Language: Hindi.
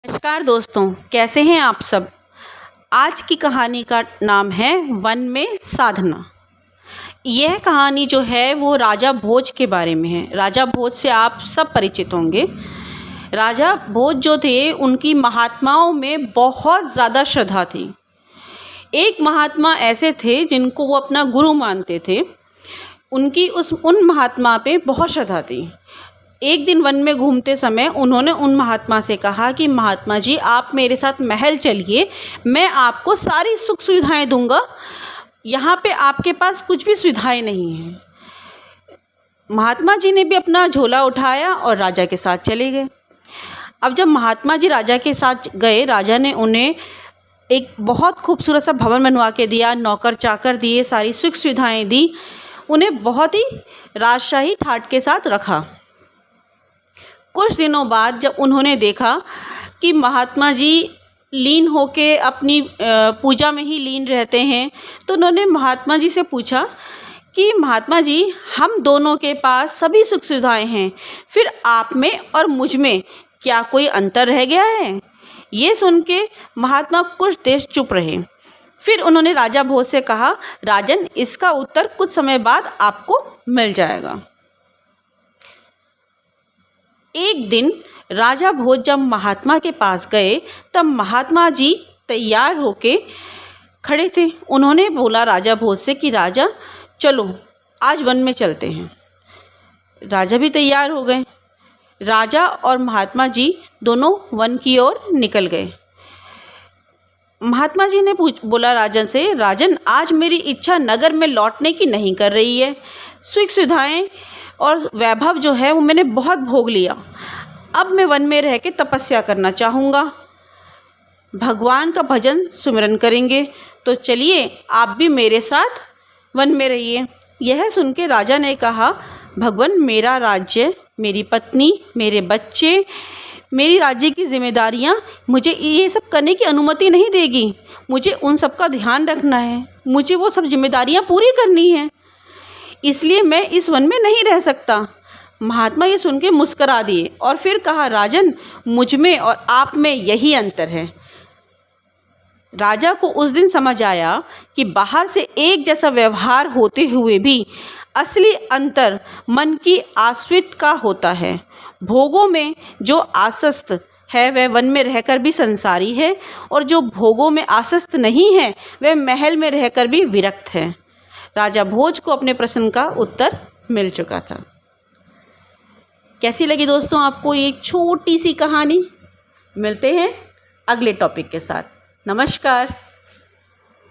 नमस्कार दोस्तों, कैसे हैं आप सब। आज की कहानी का नाम है वन में साधना। यह कहानी जो है वो राजा भोज के बारे में है। राजा भोज से आप सब परिचित होंगे। राजा भोज जो थे उनकी महात्माओं में बहुत ज़्यादा श्रद्धा थी। एक महात्मा ऐसे थे जिनको वो अपना गुरु मानते थे। उनकी उन महात्मा पे बहुत श्रद्धा थी। एक दिन वन में घूमते समय उन्होंने उन महात्मा से कहा कि महात्मा जी, आप मेरे साथ महल चलिए, मैं आपको सारी सुख सुविधाएं दूंगा। यहाँ पे आपके पास कुछ भी सुविधाएं नहीं हैं। महात्मा जी ने भी अपना झोला उठाया और राजा के साथ चले गए। अब जब महात्मा जी राजा के साथ गए, राजा ने उन्हें एक बहुत खूबसूरत सा भवन बनवा के दिया, नौकर चाकर दिए, सारी सुख सुविधाएँ दी, उन्हें बहुत ही राजशाही ठाट के साथ रखा। कुछ दिनों बाद जब उन्होंने देखा कि महात्मा जी लीन होके अपनी पूजा में ही लीन रहते हैं, तो उन्होंने महात्मा जी से पूछा कि महात्मा जी, हम दोनों के पास सभी सुख सुविधाएं हैं, फिर आप में और मुझ में क्या कोई अंतर रह गया है। ये सुन के महात्मा कुछ देर चुप रहे। फिर उन्होंने राजा भोज से कहा, राजन, इसका उत्तर कुछ समय बाद आपको मिल जाएगा। एक दिन राजा भोज जब महात्मा के पास गए तब महात्मा जी तैयार होके खड़े थे। उन्होंने बोला राजा भोज से कि राजा, चलो आज वन में चलते हैं। राजा भी तैयार हो गए। राजा और महात्मा जी दोनों वन की ओर निकल गए। महात्मा जी ने बोला राजन से, राजन, आज मेरी इच्छा नगर में लौटने की नहीं कर रही है। सुख सुविधाएं और वैभव जो है वो मैंने बहुत भोग लिया। अब मैं वन में रह के तपस्या करना चाहूँगा। भगवान का भजन सुमिरन करेंगे, तो चलिए आप भी मेरे साथ वन में रहिए। यह सुन के राजा ने कहा, भगवान, मेरा राज्य, मेरी पत्नी, मेरे बच्चे, मेरी राज्य की जिम्मेदारियाँ मुझे ये सब करने की अनुमति नहीं देगी। मुझे उन सब का ध्यान रखना है, मुझे वो सब जिम्मेदारियाँ पूरी करनी हैं, इसलिए मैं इस वन में नहीं रह सकता। महात्मा ये सुन के मुस्करा दिए और फिर कहा, राजन, मुझ में और आप में यही अंतर है। राजा को उस दिन समझ आया कि बाहर से एक जैसा व्यवहार होते हुए भी असली अंतर मन की आस्वित का होता है। भोगों में जो आसक्त है वह वन में रहकर भी संसारी है, और जो भोगों में आसक्त नहीं है वह महल में रहकर भी विरक्त है। राजा भोज को अपने प्रश्न का उत्तर मिल चुका था। कैसी लगी दोस्तों आपको एक छोटी सी कहानी। मिलते हैं अगले टॉपिक के साथ। नमस्कार।